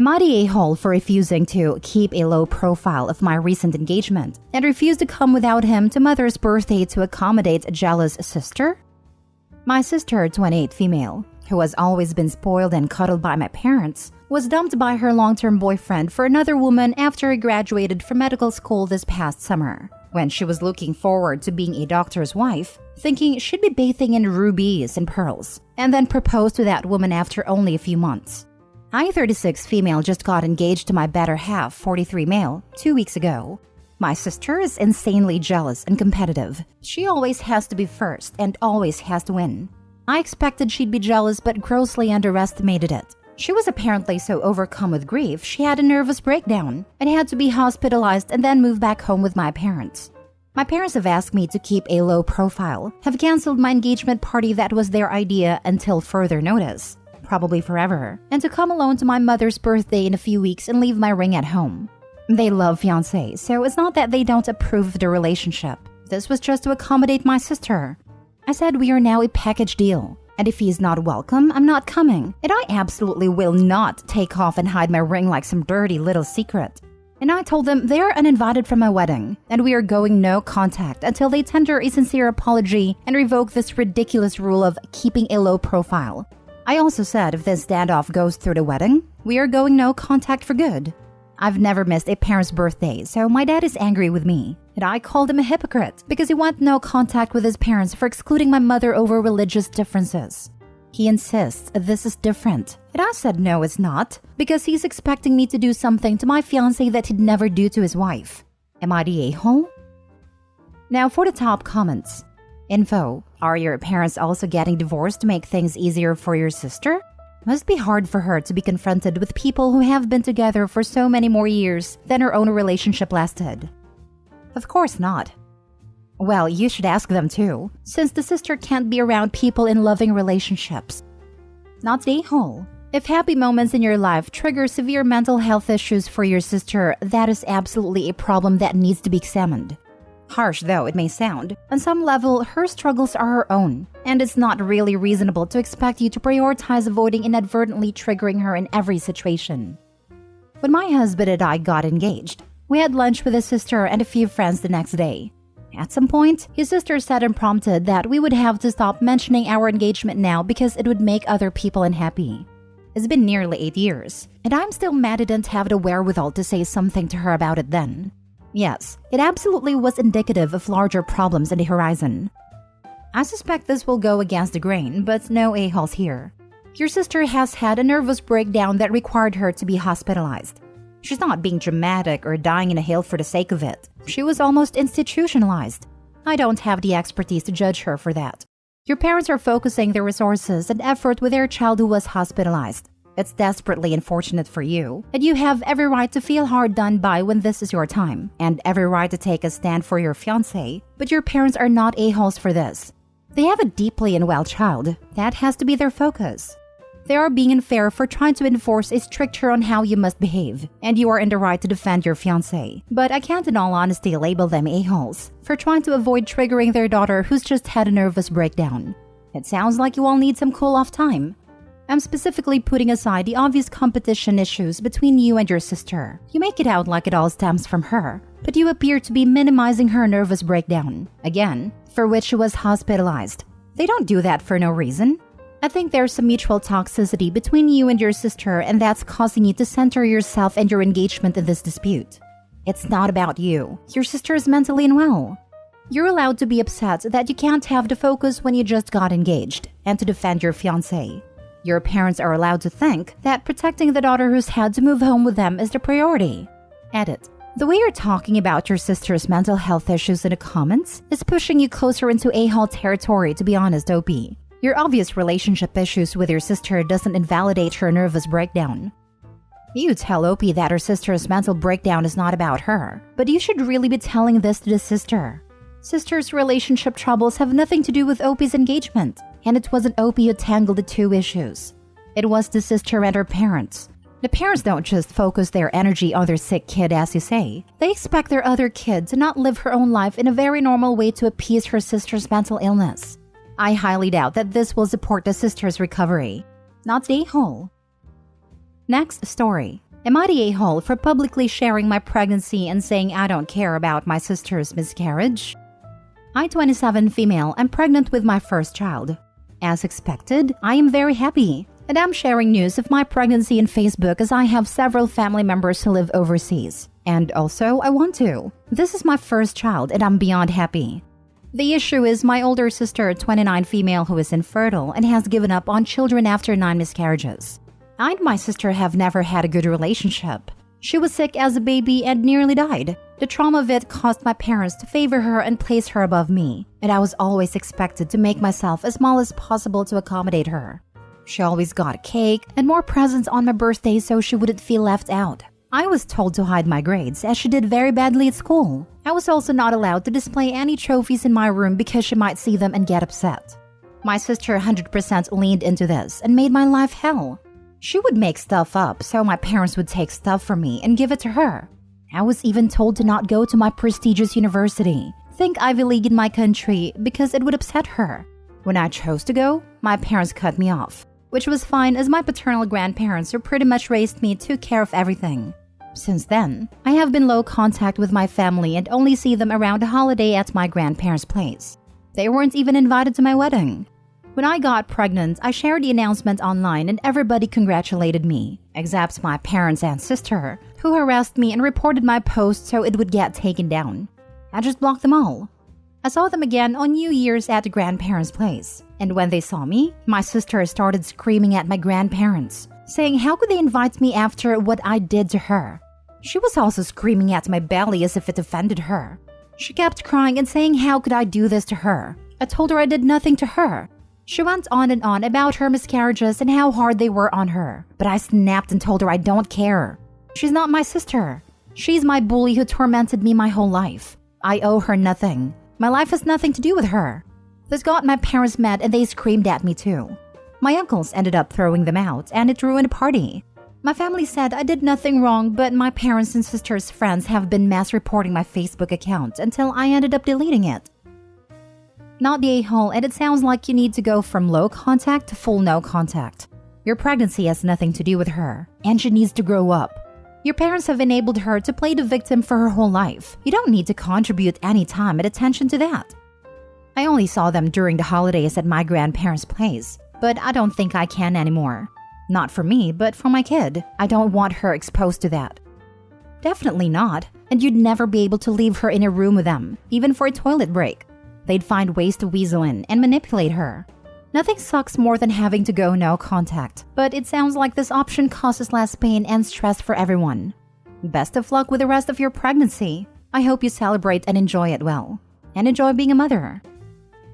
Am I the a-hole for refusing to keep a low profile of my recent engagement and refuse to come without him to mother's birthday to accommodate a jealous sister? My sister, 28 female, who has always been spoiled and cuddled by my parents, was dumped by her long-term boyfriend for another woman after he graduated from medical school this past summer, when she was looking forward to being a doctor's wife, thinking she'd be bathing in rubies and pearls, and then proposed to that woman after only a few months. I, 36 female, just got engaged to my better half, 43 male, 2 weeks ago. My sister is insanely jealous and competitive. She always has to be first and always has to win. I expected she'd be jealous but grossly underestimated it. She was apparently so overcome with grief she had a nervous breakdown and had to be hospitalized and then move back home with my parents. My parents have asked me to keep a low profile, have canceled my engagement party that was their idea until further notice, probably forever, and to come alone to my mother's birthday in a few weeks and leave my ring at home. They love fiancé, so it's not that they don't approve of the relationship. This was just to accommodate my sister. I said we are now a package deal, and if he is not welcome, I'm not coming, and I absolutely will not take off and hide my ring like some dirty little secret. And I told them they are uninvited from my wedding, and we are going no contact until they tender a sincere apology and revoke this ridiculous rule of keeping a low profile. I also said if this standoff goes through the wedding, we are going no contact for good. I've never missed a parent's birthday, so my dad is angry with me. And I called him a hypocrite because he wants no contact with his parents for excluding my mother over religious differences. He insists this is different, and I said no it's not, because he's expecting me to do something to my fiancé that he'd never do to his wife. Am I the a-hole? Now for the top comments. Info: are your parents also getting divorced to make things easier for your sister? Must be hard for her to be confronted with people who have been together for so many more years than her own relationship lasted. Of course not. Well, you should ask them too, since the sister can't be around people in loving relationships. Not the a-hole. If happy moments in your life trigger severe mental health issues for your sister, that is absolutely a problem that needs to be examined. Harsh though it may sound, on some level, her struggles are her own, and it's not really reasonable to expect you to prioritize avoiding inadvertently triggering her in every situation. When my husband and I got engaged, we had lunch with his sister and a few friends the next day. At some point, his sister said unprompted that we would have to stop mentioning our engagement now because it would make other people unhappy. It's been nearly 8 years, and I'm still mad I didn't have the wherewithal to say something to her about it then. Yes, it absolutely was indicative of larger problems in the horizon. I suspect this will go against the grain, but no a-holes here. Your sister has had a nervous breakdown that required her to be hospitalized. She's not being dramatic or dying in a hill for the sake of it. She was almost institutionalized. I don't have the expertise to judge her for that. Your parents are focusing their resources and effort with their child who was hospitalized. It's desperately unfortunate for you, and you have every right to feel hard done by when this is your time, and every right to take a stand for your fiancé, but your parents are not a-holes for this. They have a deeply unwell child. That has to be their focus. They are being unfair for trying to enforce a stricture on how you must behave, and you are in the right to defend your fiancé. But I can't in all honesty label them a-holes for trying to avoid triggering their daughter who's just had a nervous breakdown. It sounds like you all need some cool-off time. I'm specifically putting aside the obvious competition issues between you and your sister. You make it out like it all stems from her, but you appear to be minimizing her nervous breakdown, again, for which she was hospitalized. They don't do that for no reason. I think there's some mutual toxicity between you and your sister, and that's causing you to center yourself and your engagement in this dispute. It's not about you. Your sister is mentally unwell. You're allowed to be upset that you can't have the focus when you just got engaged, and to defend your fiancé. Your parents are allowed to think that protecting the daughter who's had to move home with them is the priority. Edit. The way you're talking about your sister's mental health issues in the comments is pushing you closer into a-hole territory, to be honest, OP. Your obvious relationship issues with your sister doesn't invalidate her nervous breakdown. You tell OP that her sister's mental breakdown is not about her, but you should really be telling this to the sister. Sister's relationship troubles have nothing to do with OP's engagement, and it wasn't OP who tangled the two issues. It was the sister and her parents. The parents don't just focus their energy on their sick kid, as you say. They expect their other kid to not live her own life in a very normal way to appease her sister's mental illness. I highly doubt that this will support the sister's recovery. Not the a-hole. Next story. Am I the a-hole for publicly sharing my pregnancy and saying I don't care about my sister's miscarriage? I, 27 female, am pregnant with my first child. As expected, I am very happy, and I'm sharing news of my pregnancy on Facebook as I have several family members who live overseas. And also, I want to. This is my first child, and I'm beyond happy. The issue is my older sister, 29 female, who is infertile and has given up on children after 9 miscarriages. I and my sister have never had a good relationship. She was sick as a baby and nearly died. The trauma of it caused my parents to favor her and place her above me, and I was always expected to make myself as small as possible to accommodate her. She always got a cake and more presents on my birthday so she wouldn't feel left out. I was told to hide my grades as she did very badly at school. I was also not allowed to display any trophies in my room because she might see them and get upset. My sister 100% leaned into this and made my life hell. She would make stuff up so my parents would take stuff from me and give it to her. I was even told to not go to my prestigious university, think Ivy League in my country, because it would upset her. When I chose to go, my parents cut me off, which was fine as my paternal grandparents who pretty much raised me took care of everything. Since then, I have been low contact with my family and only see them around a holiday at my grandparents' place. They weren't even invited to my wedding. When I got pregnant, I shared the announcement online and everybody congratulated me, except my parents and sister, who harassed me and reported my post so it would get taken down. I just blocked them all. I saw them again on New Year's at the grandparents' place, and when they saw me, my sister started screaming at my grandparents, saying how could they invite me after what I did to her. She was also screaming at my belly as if it offended her. She kept crying and saying how could I do this to her. I told her I did nothing to her. She went on and on about her miscarriages and how hard they were on her, but I snapped and told her I don't care. She's not my sister. She's my bully who tormented me my whole life. I owe her nothing. My life has nothing to do with her. This got my parents mad and they screamed at me too. My uncles ended up throwing them out and it ruined a party. My family said I did nothing wrong, but my parents' and sister's friends have been mass reporting my Facebook account until I ended up deleting it. Not the a-hole, and it sounds like you need to go from low contact to full no contact. Your pregnancy has nothing to do with her, and she needs to grow up. Your parents have enabled her to play the victim for her whole life. You don't need to contribute any time and attention to that. I only saw them during the holidays at my grandparents' place, but I don't think I can anymore. Not for me, but for my kid. I don't want her exposed to that. Definitely not, and you'd never be able to leave her in a room with them, even for a toilet break. They'd find ways to weasel in and manipulate her. Nothing sucks more than having to go no contact, but it sounds like this option causes less pain and stress for everyone. Best of luck with the rest of your pregnancy. I hope you celebrate and enjoy it well. And enjoy being a mother.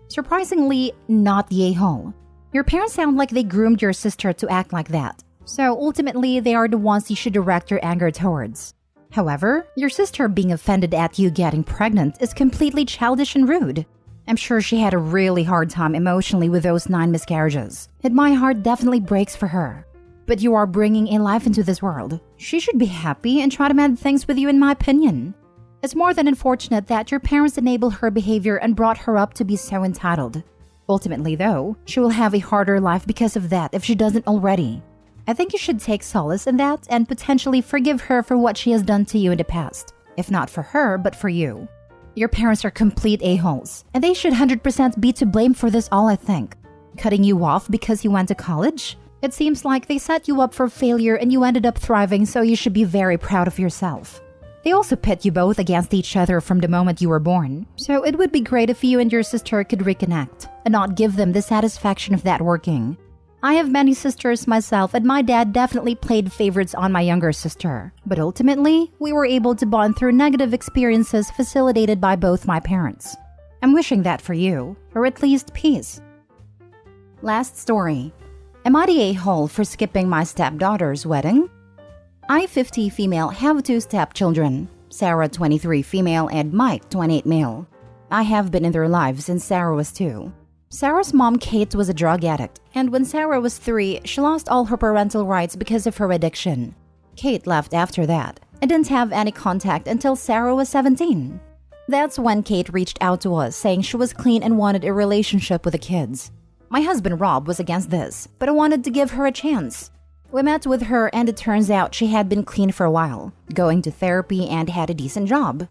Surprisingly, not the a-hole. Your parents sound like they groomed your sister to act like that, so ultimately they are the ones you should direct your anger towards. However, your sister being offended at you getting pregnant is completely childish and rude. I'm sure she had a really hard time emotionally with those 9 miscarriages, and my heart definitely breaks for her. But you are bringing a life into this world. She should be happy and try to mend things with you, in my opinion. It's more than unfortunate that your parents enabled her behavior and brought her up to be so entitled. Ultimately, though, she will have a harder life because of that if she doesn't already. I think you should take solace in that and potentially forgive her for what she has done to you in the past. If not for her, but for you. Your parents are complete a-holes, and they should 100% be to blame for this all, I think. Cutting you off because you went to college? It seems like they set you up for failure and you ended up thriving, so you should be very proud of yourself. They also pit you both against each other from the moment you were born, so it would be great if you and your sister could reconnect and not give them the satisfaction of that working. I have many sisters myself, and my dad definitely played favorites on my younger sister. But ultimately, we were able to bond through negative experiences facilitated by both my parents. I'm wishing that for you, or at least peace. Last story. Am I the a-hole for skipping my stepdaughter's wedding? I, 50 female, have 2 stepchildren. Sarah, 23 female, and Mike, 28 male. I have been in their lives since Sarah was 2. Sarah's mom, Kate, was a drug addict, and when Sarah was 3, she lost all her parental rights because of her addiction. Kate left after that and didn't have any contact until Sarah was 17. That's when Kate reached out to us saying she was clean and wanted a relationship with the kids. My husband Rob was against this, but I wanted to give her a chance. We met with her and it turns out she had been clean for a while, going to therapy and had a decent job.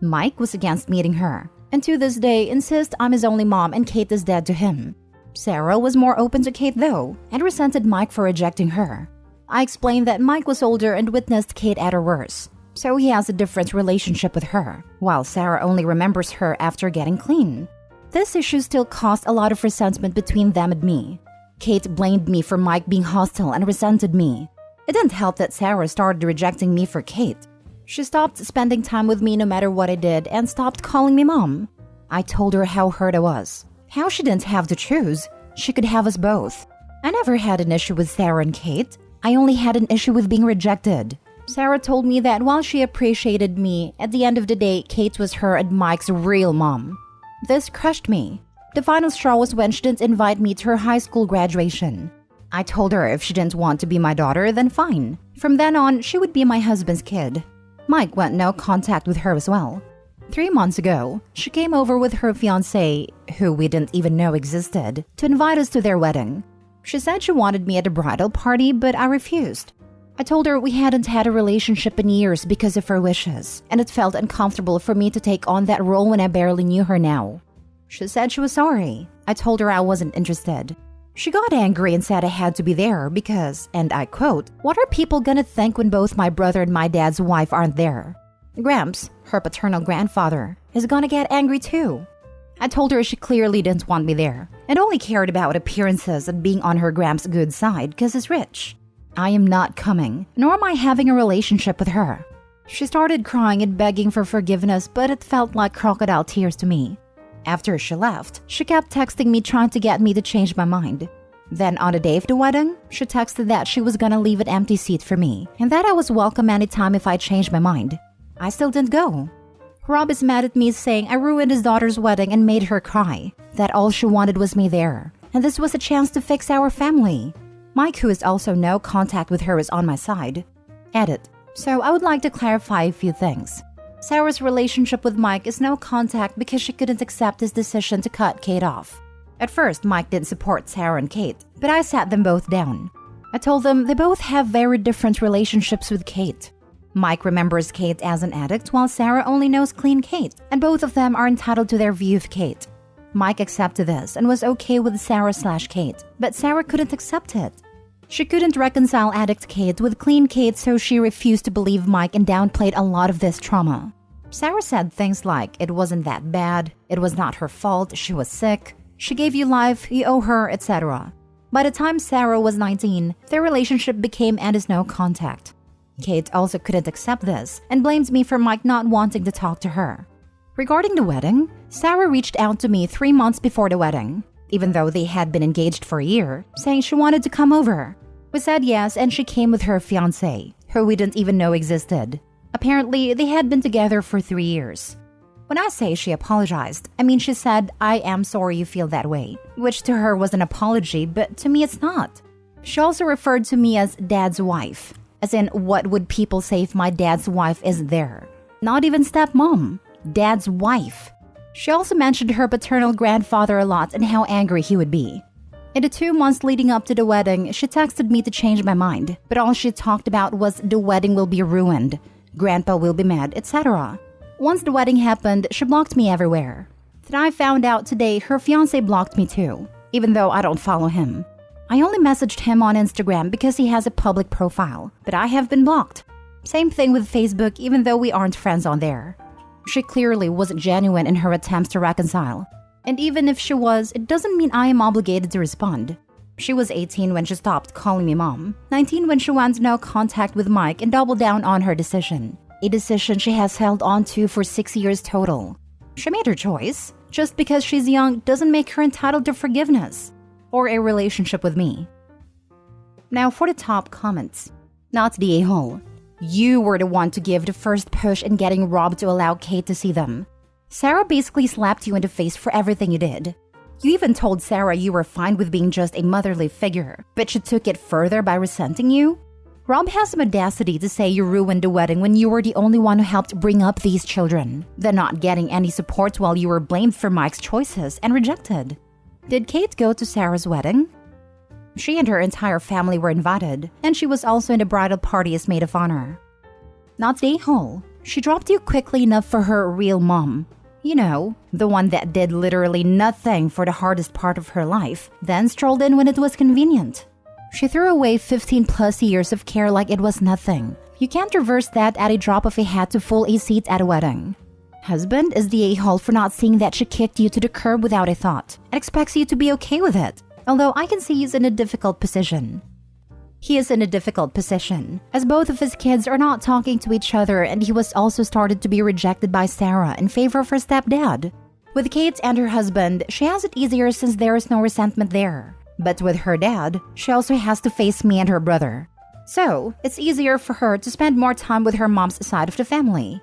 Mike was against meeting her, and to this day insists I'm his only mom and Kate is dead to him. Sarah was more open to Kate though, and resented Mike for rejecting her. I explained that Mike was older and witnessed Kate at her worst, so he has a different relationship with her, while Sarah only remembers her after getting clean. This issue still caused a lot of resentment between them and me. Kate blamed me for Mike being hostile and resented me. It didn't help that Sarah started rejecting me for Kate. She stopped spending time with me no matter what I did and stopped calling me mom. I told her how hurt I was, how she didn't have to choose. She could have us both. I never had an issue with Sarah and Kate. I only had an issue with being rejected. Sarah told me that while she appreciated me, at the end of the day, Kate was her and Mike's real mom. This crushed me. The final straw was when she didn't invite me to her high school graduation. I told her if she didn't want to be my daughter, then fine. From then on, she would be my husband's kid. Mike went no contact with her as well. 3 months ago, she came over with her fiancé, who we didn't even know existed, to invite us to their wedding. She said she wanted me at the bridal party, but I refused. I told her we hadn't had a relationship in years because of her wishes, and it felt uncomfortable for me to take on that role when I barely knew her now. She said she was sorry. I told her I wasn't interested. She got angry and said I had to be there because, and I quote, "What are people gonna think when both my brother and my dad's wife aren't there?" Gramps, her paternal grandfather, is gonna get angry too. I told her she clearly didn't want me there and only cared about appearances and being on her Gramps' good side because he's rich. I am not coming, nor am I having a relationship with her. She started crying and begging for forgiveness, but it felt like crocodile tears to me. After she left, she kept texting me trying to get me to change my mind. Then on the day of the wedding, she texted that she was gonna leave an empty seat for me and that I was welcome anytime if I changed my mind. I still didn't go. Rob is mad at me saying I ruined his daughter's wedding and made her cry, that all she wanted was me there, and this was a chance to fix our family. Mike, who is also no contact with her, is on my side. Edit. So I would like to clarify a few things. Sarah's relationship with Mike is no contact because she couldn't accept his decision to cut Kate off. At first, Mike didn't support Sarah and Kate, but I sat them both down. I told them they both have very different relationships with Kate. Mike remembers Kate as an addict while Sarah only knows clean Kate, and both of them are entitled to their view of Kate. Mike accepted this and was okay with Sarah/Kate, but Sarah couldn't accept it. She couldn't reconcile addict Kate with clean Kate, so she refused to believe Mike and downplayed a lot of this trauma. Sarah said things like it wasn't that bad, it was not her fault, she was sick, she gave you life, you owe her, etc. By the time Sarah was 19, their relationship became and is no contact. Kate also couldn't accept this and blamed me for Mike not wanting to talk to her. Regarding the wedding, Sarah reached out to me 3 months before the wedding, even though they had been engaged for a year, saying she wanted to come over. We said yes, and she came with her fiancé, who we didn't even know existed. Apparently, they had been together for 3 years. When I say she apologized, I mean she said, "I am sorry you feel that way," which to her was an apology, but to me it's not. She also referred to me as dad's wife, as in what would people say if my dad's wife isn't there? Not even stepmom, dad's wife. She also mentioned her paternal grandfather a lot and how angry he would be. In the 2 months leading up to the wedding, she texted me to change my mind, but all she talked about was the wedding will be ruined, grandpa will be mad, etc. Once the wedding happened, she blocked me everywhere. Then I found out today her fiancé blocked me too, even though I don't follow him. I only messaged him on Instagram because he has a public profile, but I have been blocked. Same thing with Facebook, even though we aren't friends on there. She clearly wasn't genuine in her attempts to reconcile. And even if she was, it doesn't mean I am obligated to respond. She was 18 when she stopped calling me mom, 19 when she went no contact with Mike and doubled down on her decision. A decision she has held on to for 6 years total. She made her choice. Just because she's young doesn't make her entitled to forgiveness or a relationship with me. Now for the top comments. Not the a-hole. You were the one to give the first push in getting Rob to allow Kate to see them. Sarah basically slapped you in the face for everything you did. You even told Sarah you were fine with being just a motherly figure, but she took it further by resenting you? Rob has some audacity to say you ruined the wedding when you were the only one who helped bring up these children, then not getting any support while you were blamed for Mike's choices and rejected. Did Kate go to Sarah's wedding? She and her entire family were invited, and she was also in the bridal party as maid of honor. Not the a-hole. She dropped you quickly enough for her real mom. You know, the one that did literally nothing for the hardest part of her life, then strolled in when it was convenient. She threw away 15 plus years of care like it was nothing. You can't reverse that at a drop of a hat to full a seat at a wedding. Husband is the a-hole for not seeing that she kicked you to the curb without a thought and expects you to be okay with it. Although I can see he's in a difficult position. He is in a difficult position, as both of his kids are not talking to each other, and he was also started to be rejected by Sarah in favor of her stepdad. With Kate and her husband, she has it easier since there is no resentment there. But with her dad, she also has to face me and her brother. So, it's easier for her to spend more time with her mom's side of the family.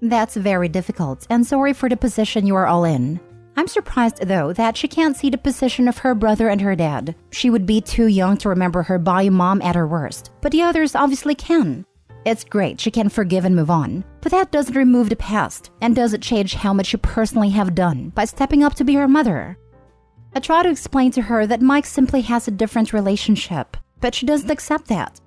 That's very difficult, and sorry for the position you are all in. I'm surprised, though, that she can't see the position of her brother and her dad. She would be too young to remember her bio mom at her worst, but the others obviously can. It's great she can forgive and move on, but that doesn't remove the past and doesn't change how much you personally have done by stepping up to be her mother. I try to explain to her that Mike simply has a different relationship, but she doesn't accept that.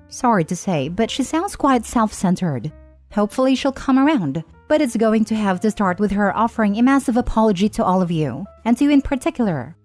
Sorry to say, but she sounds quite self-centered. Hopefully she'll come around. But it's going to have to start with her offering a massive apology to all of you, and to you in particular.